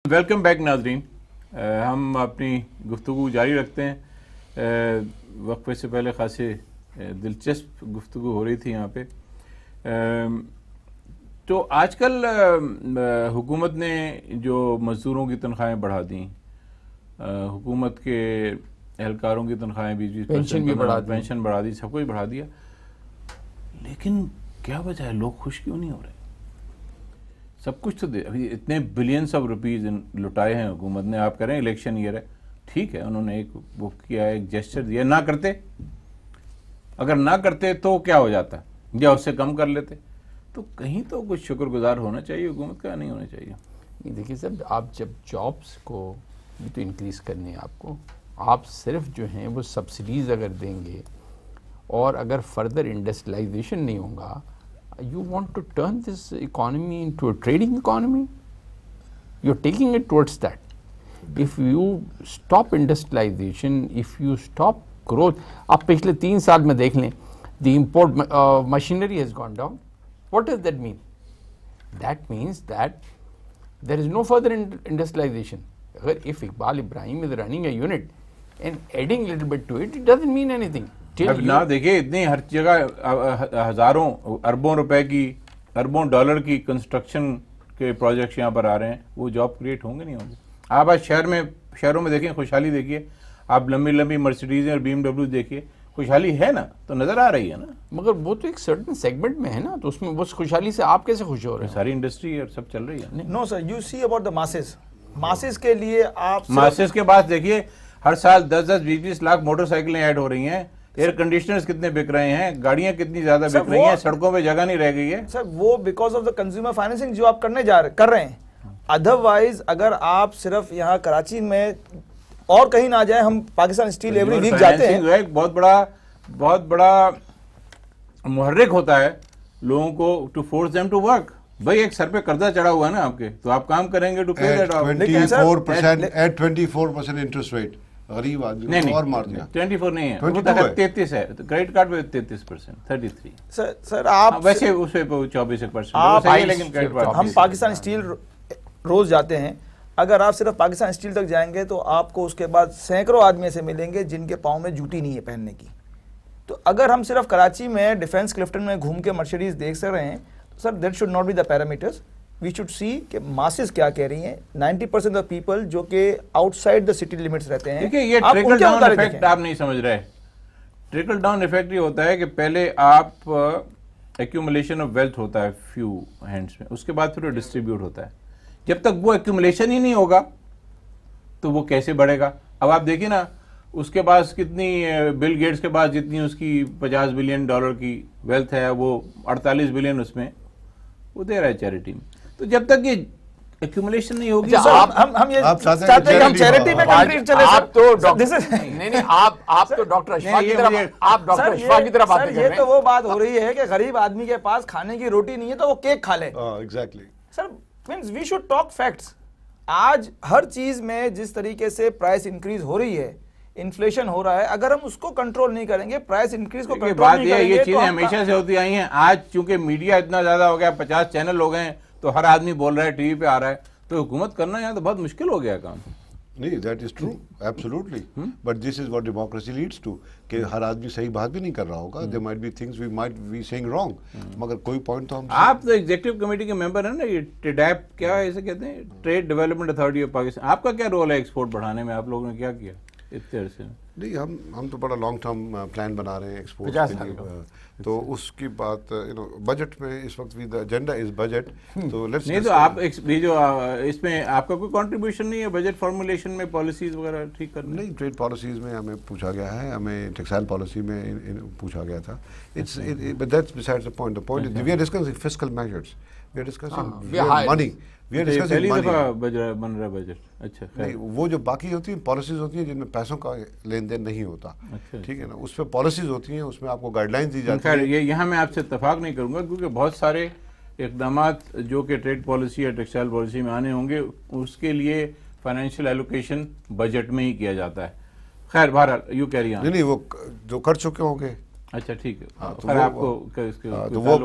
ویلکم بیک ناظرین, ہم اپنی گفتگو جاری رکھتے ہیں. وقفے سے پہلے خاصی دلچسپ گفتگو ہو رہی تھی یہاں پہ. تو آج کل حکومت نے جو مزدوروں کی تنخواہیں بڑھا دیں, حکومت کے اہلکاروں کی تنخواہیں 20% پینشن بڑھا دی, سب کچھ بڑھا دیا, لیکن کیا وجہ ہے لوگ خوش کیوں نہیں ہو رہے؟ سب کچھ تو ابھی اتنے بلینس آف روپیز لٹائے ہیں حکومت نے. آپ کہہ رہے ہیں الیکشن ایئر ہے, ٹھیک ہے, انہوں نے ایک وہ کیا, ایک جیسچر دیا. نہ کرتے, اگر نہ کرتے تو کیا ہو جاتا, یا اس سے کم کر لیتے. تو کہیں تو کچھ شکر گزار ہونا چاہیے حکومت کا, نہیں ہونا چاہیے. دیکھیے صاحب, آپ جب جابس کو بھی تو انکریز کرنے ہیں آپ کو, آپ صرف جو ہیں وہ سبسڈیز اگر دیں گے اور اگر فردر انڈسٹریلائزیشن نہیں ہوگا, you want to turn this economy into a trading economy. You're taking it towards that. If you stop industrialization, if you stop growth, آپ پچھلے 3 سال میں دیکھ لیں, the import machinery has gone down. What does that mean? That means that there is no further industrialization. If Iqbal Ibrahim is running a unit and adding a little bit to it, it doesn't mean anything. اب نہ دیکھیں اتنی ہر جگہ ہزاروں اربوں روپے کی, اربوں ڈالر کی کنسٹرکشن کے پروجیکٹس یہاں پر آ رہے ہیں, وہ جاب کریٹ ہوں گے نہیں ہوں گے؟ آپ آج شہروں میں دیکھیں, خوشحالی دیکھیے. آپ لمبی لمبی مرسیڈیزیں اور BMW دیکھیے, خوشحالی ہے نا, تو نظر آ رہی ہے نا. مگر وہ تو ایک سرٹن سیگمنٹ میں ہے نا, تو اس میں اس خوشحالی سے آپ کیسے خوش ہو رہے ہیں؟ ساری انڈسٹری اور سب چل رہی ہے. No sir, you see about the masses کے لیے آپ ماسز کے بعد دیکھیے ہر سال 10-20 لاکھ موٹر سائیکلیں ایڈ ہو رہی ہیں, ایئر کنڈیشنرز کتنے بک رہے ہیں, گاڑیاں کتنی زیادہ بک رہی ہیں, سڑکوں پہ جگہ نہیں رہ گئی ہے. سر وہ because of the consumer financing جو آپ کر رہے ہیں. ادروائز اگر آپ صرف یہاں کراچی میں اور کہیں نہ جائیں, ہم پاکستان اسٹیل ایوری ویک جاتے ہیں, ایک بہت بڑا محرک ہوتا ہے لوگوں کو to force them to work. بھائی ایک سر پہ قرضہ چڑھا ہوا ہے نا آپ کے, تو آپ کام کریں گے to pay that off. 24% interest rate غریب آدمی کو اور مار دیا. 24 نہیں ہے, 33 ہے, کریڈٹ کارڈ پہ 33%, 33. سر آپ ویسے اس پہ 24%, لیکن کریڈٹ کارڈ ہم پاکستان اسٹیل روز جاتے ہیں, اگر آپ صرف پاکستان اسٹیل تک جائیں گے تو آپ کو اس کے بعد سینکڑوں آدمی ایسے ملیں گے جن کے پاؤں میں جوتی نہیں ہے پہننے کی. تو اگر ہم صرف کراچی میں ڈیفینس کلفٹن میں گھوم کے مرسیڈیز دیکھ سک رہے ہیں, تو sir that should not be the parameters. We should see کہ ماسز کیا کہہ رہی ہیں. 90% آف پیپل جو کہ out side the city limits رہتے ہیں. دیکھیں یہ ٹریکل ڈاؤن ایفیکٹ آپ نہیں سمجھ رہے. ٹریکل ڈاؤن ایفیکٹ یہ ہوتا ہے کہ پہلے آپ ایکیومولیشن آف ویلتھ ہوتا ہے فیو ہینڈس میں, اس کے بعد پھر وہ ڈسٹریبیوٹ ہوتا ہے. جب تک وہ ایکیومولیشن ہی نہیں ہوگا تو وہ کیسے بڑھے گا. اب آپ دیکھیں نا, اس کے پاس کتنی, بل گیٹس کے پاس جتنی اس کی $50 بلین کی ویلتھ ہے, وہ 48 بلین اس میں وہ دے رہا ہے چیریٹی میں. تو جب تک یہ ایکیومولیشن نہیں ہوگی, ہم یہ چاہتے ہیں کہ ہم چیریٹی میں کنٹری چلے. آپ تو نہیں, آپ تو ڈاکٹر اشفاق کی طرف, آپ ڈاکٹر اشفاق کی طرف باتیں کر رہے ہیں. یہ تو وہ بات ہو رہی ہے کہ غریب آدمی کے پاس کھانے کی روٹی نہیں ہے تو وہ کیک کھا لے. Exactly sir means we should talk facts. آج ہر چیز میں جس طریقے سے پرائس انکریز ہو رہی ہے, انفلیشن ہو رہا ہے, اگر ہم اس کو کنٹرول نہیں کریں گے, پرائس انکریز کو کنٹرول نہیں کریں گے, یہ چیزیں ہمیشہ سے ہوتی آئی ہیں. آج چونکہ میڈیا اتنا زیادہ ہو گیا, 50 چینل ہو گئے ہیں, تو ہر آدمی بول رہا ہے, ٹی وی پہ آ رہا ہے, تو حکومت کرنا یہاں تو بہت مشکل ہو گیا کام. نہیں, that is true absolutely, but this is what democracy leads to, کہ ہر آدمی صحیح بات بھی نہیں کر رہا ہوگا. There might be things we might be seeing wrong, مگر کوئی پوائنٹ تو ہم. آپ تو ایگزیکٹو کمیٹی کے ممبر ہیں نا, یہ ٹیڈیپ کیا اسے کہتے ہیں, Trade Development Authority of Pakistan. آپ کا کیا رول ہے ایکسپورٹ بڑھانے میں؟ آپ لوگوں نے کیا کیا اتنے عرصے میں؟ نہیں, ہم تو بڑا لانگ ٹرم پلان بنا رہے ہیں ایکسپورٹ کے لیے, تو اس کی بات بجٹ میں اس وقت ایجنڈا از بجٹ. تو نہیں, تو آپ جو اس میں آپ کا کوئی کنٹریبیوشن نہیں ہے بجٹ فارمولیشن میں, پالیسیز وغیرہ ٹھیک کرنے؟ نہیں, ٹریڈ پالیسیز میں ہمیں پوچھا گیا ہے, ہمیں ٹیکسٹائل پالیسی میں پوچھا گیا تھا. But that's beside the point. The point we are discussing fiscal measures, we are discussing money, بن رہا بجٹ. اچھا, وہ جو باقی ہوتی ہیں پالیسیز ہوتی ہیں جن میں پیسوں کا لین دین نہیں ہوتا, ٹھیک ہے نا, اس پہ پالیسیز ہوتی ہیں, اس میں آپ کو گائیڈ لائنز دی جاتی ہیں. یہاں میں آپ سے اتفاق نہیں کروں گا, کیونکہ بہت سارے اقدامات جو کہ ٹریڈ پالیسی یا ٹیکسٹائل پالیسی میں آنے ہوں گے, اس کے لیے فائنینشیل ایلوکیشن بجٹ میں ہی کیا جاتا ہے. خیر بہرحال یو کیری آن. نہیں, وہ جو کر چکے ہوں گے. اچھا ٹھیک ہے, آپ کو تو وہ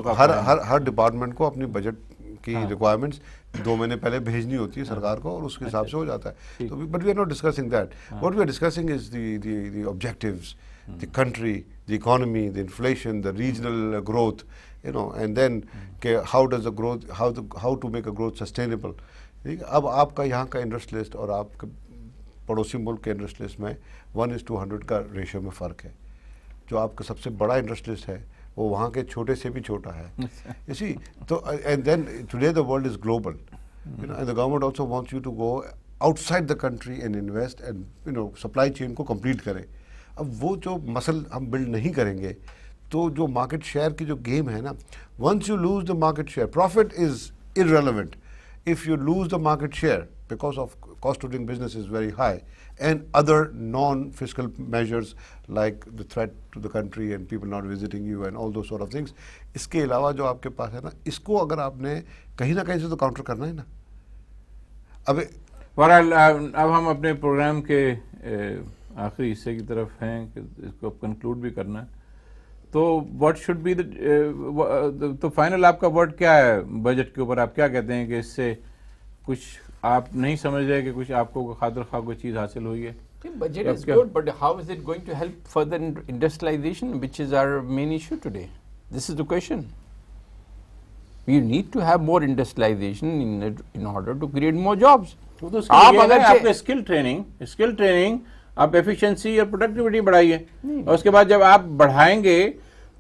ہر ڈپارٹمنٹ کو اپنی بجٹ کی ریکوائرمنٹس 2 مہینے پہلے بھیجنی ہوتی ہے سرکار کو, اور اس کے حساب سے ہو جاتا ہے. تو but we are not discussing that. What we are discussing is the objectives, the country, the economy, the inflation, the regional growth, and then کہ how does the growth, how to make a growth sustainable. ٹھیک ہے, اب آپ کا یہاں کا interest list اور آپ کے پڑوسی ملک کے انٹرسٹ لسٹ میں 1:100 کا ریشیو میں فرق ہے. جو آپ کا سب سے بڑا انٹرسٹ لسٹ ہے وہ وہاں کے چھوٹے سے بھی چھوٹا ہے. اسی تو and then today the world is global, and the government also wants you to go outside the country and invest and supply chain کو کمپلیٹ کرے. اب وہ جو مسل ہم بلڈ نہیں کریں گے تو جو مارکیٹ شیئر کی جو گیم ہے نا, once you lose the market share, profit is irrelevant. If you lose the market share because of cost of doing business is very high, and other non-fiscal measures like the threat to the country and people not visiting you and all those sort of things, اس کے علاوہ جو آپ کے پاس ہے نا, اس کو اگر آپ نے کہیں نہ کہیں سے تو کاؤنٹر کرنا ہے نا. بہرحال اب ہم اپنے پروگرام کے آخری حصے کی طرف ہیں کہ اس کو کنکلوڈ بھی کرنا ہے. تو واٹ شوڈ بی تو فائنل آپ کا ورڈ کیا ہے بجٹ کے اوپر؟ آپ کیا کہتے ہیں کہ اس سے کچھ آپ نہیں سمجھ رہے کہ کچھ آپ کو خاطر خواہ کوئی چیز حاصل ہوئی ہے؟ Budget is good, but how is it going to help further industrialization, which is our main issue today? This is the question. We need to have more industrialization in order to create more jobs. آپ اگر skill training آپ efficiency اور productivity بڑھائیے, اور اس کے بعد جب آپ بڑھائیں گے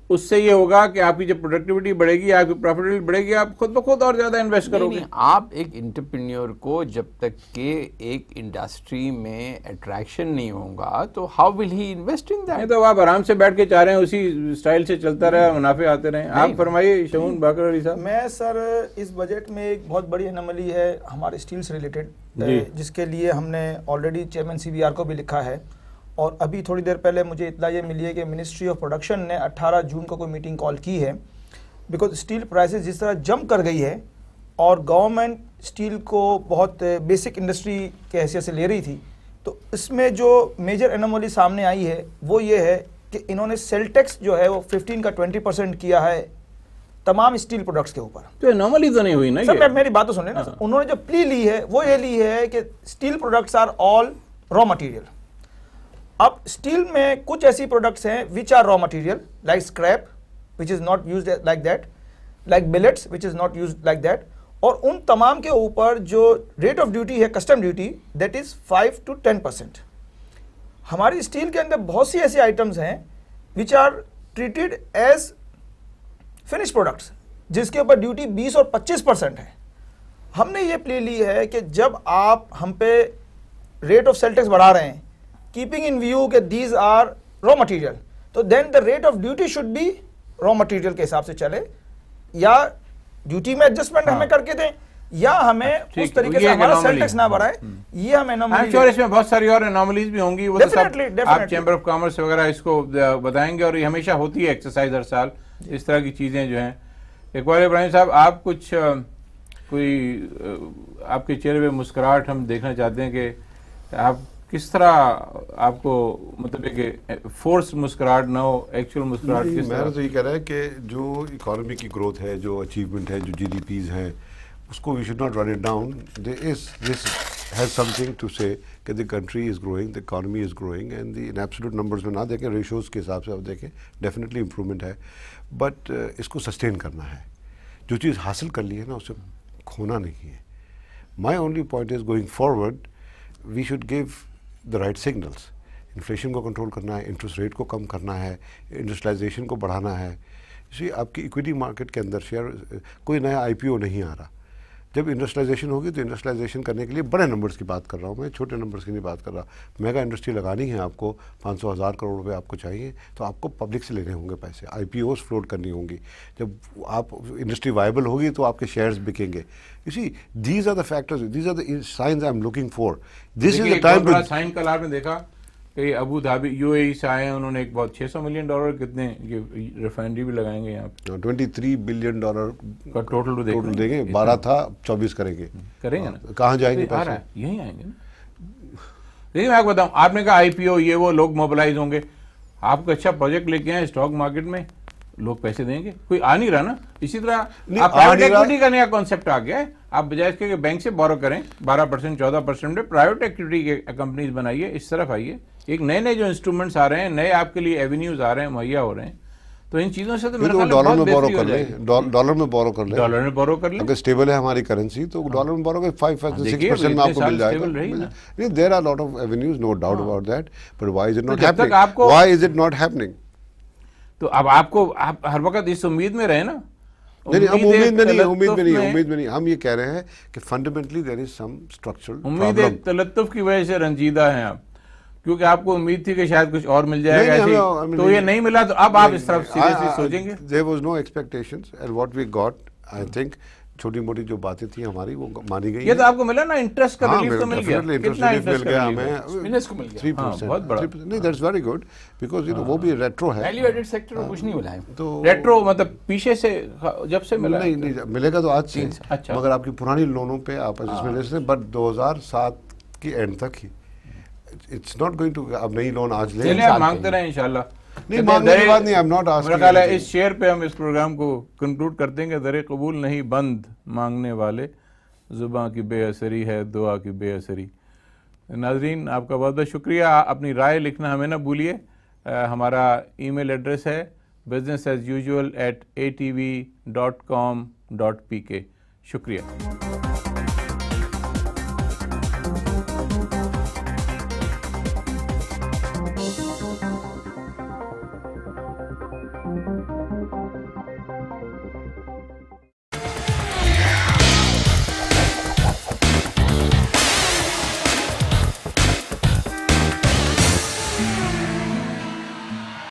اس سے یہ ہوگا کہ آپ کی جب پروڈکٹیوٹی بڑھے گی, آپ کی پروفیٹیبلٹی بڑھے گی, آپ خود بخود اور زیادہ انویسٹ کرو گے. آپ ایک انٹرپرینیور کو جب تک کہ ایک انڈسٹری میں اٹریکشن نہیں ہوگا تو how will he invest in that? تو آپ آرام سے بیٹھ کے چاہ رہے ہیں اسی اسٹائل سے چلتا رہے, منافع آتے رہیں. آپ فرمائیے شگون باقر علی صاحب. میں سر اس بجٹ میں ایک بہت بڑی اناملی ہے ہمارے اسٹیل سے ریلیٹڈ, جس کے لیے ہم نے آلریڈی چیئرمین CBR کو بھی لکھا ہے, اور ابھی تھوڑی دیر پہلے مجھے اطلاع یہ ملی ہے کہ منسٹری آف پروڈکشن نے 18 جون کو کوئی میٹنگ کال کی ہے, بیکاز اسٹیل پرائسز جس طرح جمپ کر گئی ہے اور گورنمنٹ اسٹیل کو بہت بیسک انڈسٹری کے حیثیت سے لے رہی تھی, تو اس میں جو میجر اناملی سامنے آئی ہے وہ یہ ہے کہ انہوں نے سیل ٹیکس جو ہے وہ 15 کا 20% کیا ہے تمام اسٹیل پروڈکٹس کے اوپر. تو اناملی تو نہیں ہوئی نا سر, میری بات تو سن لیں نا. انہوں نے جو پلی لی ہے وہ یہ لی ہے کہ steel products are all raw material. اب اسٹیل میں کچھ ایسی پروڈکٹس ہیں which are raw material like scrap which is not used like that, like billets which is not used like that, اور ان تمام کے اوپر جو ریٹ آف ڈیوٹی ہے custom duty that is 5 to 10%. ہماری اسٹیل کے اندر بہت سی ایسی آئٹمز ہیں which are treated as finish products جس کے اوپر ڈیوٹی 20 اور 25% ہے. ہم نے یہ پلے لی ہے کہ جب آپ ہم پہ ریٹ آف سیل ٹیکس بڑھا رہے ہیں, keeping in view کہ these are raw material, تو then the rate of duty should be raw material کے حساب سے چلے, یا ڈیوٹی میں ایڈجسٹمنٹ ہمیں کر کے دیں, یا ہمیں اس طریقے سے ہمارا سیل ٹیکس نہ بڑھائے. یہ ہمیں اس میں بہت ساری اور اناملیز بھی ہوں گی, وہ آپ چیمبر آف کامرس وغیرہ اس کو بتائیں گے, اور یہ ہمیشہ ہوتی ہے ایکسرسائز ہر سال اس طرح کی چیزیں جو ہیں. اقبال ابراہیم صاحب, آپ کچھ کوئی آپ کے چہرے پہ مسکراہٹ ہم دیکھنا چاہتے ہیں کہ آپ کس طرح, آپ کو مطلب کہ فورس مسکراہٹ نہ ہو, ایکچوئل مسکراہٹ کس طرح؟ میں تو یہ کہہ رہا ہے کہ جو اکانومی کی گروتھ ہے, جو اچیومنٹ ہے, جو GDPs ہیں, اس کو we should not run it down. This has something to say کہ the country is growing, the economy is growing, and the in absolute numbers میں نہ دیکھیں, ریشوز کے حساب سے آپ دیکھیں, ڈیفینیٹلی امپرومنٹ ہے, بٹ اس کو سسٹین کرنا ہے. جو چیز حاصل کر لی ہے نا اسے کھونا نہیں ہے. My only point is going forward we should give the right signals. Inflation کو کنٹرول کرنا ہے, انٹرسٹ ریٹ کو کم کرنا ہے, انڈسٹریلائزیشن کو بڑھانا ہے. اسی آپ کی ایکویٹی مارکیٹ کے اندر شیئر کوئی نیا IPO نہیں آ رہا. جب انڈسٹریلائزیشن ہوگی تو انڈسٹریلائزیشن کرنے کے لیے بڑے نمبرز کی بات کر رہا ہوں میں, چھوٹے نمبرز کی نہیں بات کر رہا. میگا انڈسٹری لگانی ہے آپ کو, 500,000 کروڑ روپے آپ کو چاہیے, تو آپ کو پبلک سے لینے ہوں گے پیسے, IPOs فلوٹ کرنی ہوں گی. جب آپ انڈسٹری وائبل ہوگی تو آپ کے شیئرز بکیں گے. You see, these are the factors, these are the signs I'm looking for. This is the time to... سائن کل آپ نے دیکھا کہ ابو دھابی UAE سے آئے ہیں, انہوں نے ایک بہت $600 ملین کتنے ریفائنری بھی لگائیں گے یہاں پہ, $23 بلین کا ٹوٹل دیں گے. 12 تھا, 24 کریں گے نا. کہاں جائیں گے پیسے؟ یہیں آئیں گے نا. دیکھیں میں آپ کو بتاؤں, آپ نے کہا IPO یہ وہ لوگ موبلائز ہوں گے, آپ کو اچھا پروجیکٹ لے کے آئیں اسٹاک مارکیٹ میں, لوگ پیسے دیں گے, کوئی آ نہیں رہا نا. اسی طرح آپ پرائیویٹ ایکویٹی کا نیا کانسیپٹ آ گیا ہے, آپ بجائے اس کے کہ بینک سے بورو کریں 12% 14% میں پرائیویٹ ایکویٹی کے کمپنیز بنائیے, اس طرف آئیے. ایک نئے جو انسٹرومنٹس آ رہے ہیں, نئے آپ کے لیے ایونیوز آ رہے ہیں, مہیا ہو رہے ہیں, تو ان چیزوں سے تو میرا خیال ڈالر میں بورو کر لیں, ڈالر میں بورو کر لیں, ڈالر میں بورو کر لیں. اگر اسٹیبل ہے ہماری کرنسی تو ڈالر میں بورو کر 5-6% میں آپ کو مل جائے گا. There are lot of avenues, no doubt about that, but why is it not happening, why is it not happening. تو اب آپ کو ہر وقت اس امید میں رہے نا. نہیں, ہم امید میں نہیں, ہم یہ کہہ رہے ہیں کہ فنڈامنٹلی دیر از سم اسٹرکچرل امید تلطف کی وجہ سے رنجیدہ ہیں آپ, کیونکہ آپ کو امید تھی کہ شاید کچھ اور مل جائے گا, تو یہ نہیں ملا, تو اب آپ اس طرف سیریسلی سوچیں گے. There was no expectations and what we got, I think چھوٹی موٹی جو باتیں تھیں ہماری وہ مانی گئی. یہ تو آپ کو ملا نا, انٹرسٹ کا ریلیف تو مل گیا, کتنا انٹرسٹ مل گیا ہمیں, 3%. بہت بڑا. نہیں, دیٹس ویری گڈ, بیکاز وہ بھی ریٹرو ہے, ویلیو ایڈڈ سیکٹر میں کچھ نہیں ملا ہے. تو ریٹرو مطلب پیچھے سے جب سے ملا نہیں ملے گا تو آج سے, مگر آپ کی پرانی لونوں پہ آپ اس میں لے سکتے ہیں, بٹ 2007 کی اینڈ تک ہی. اٹس ناٹ گوئنگ ٹو, اب نئی لون آج لیں, مانگتے رہیں انشاءاللہ. نہیں, مانگنے کی بات نہیں, I'm not asking. میرا خیال ہے اس شعر پہ ہم اس پروگرام کو کنکلوڈ کرتے ہیں کہ در قبول نہیں بند مانگنے والے, زباں کی بے اثری ہے دعا کی بے اثری. ناظرین آپ کا بہت بہت شکریہ. اپنی رائے لکھنا ہمیں نہ بھولیے. ہمارا ای میل ایڈریس ہے businessasyusual@atv.com.pk. شکریہ.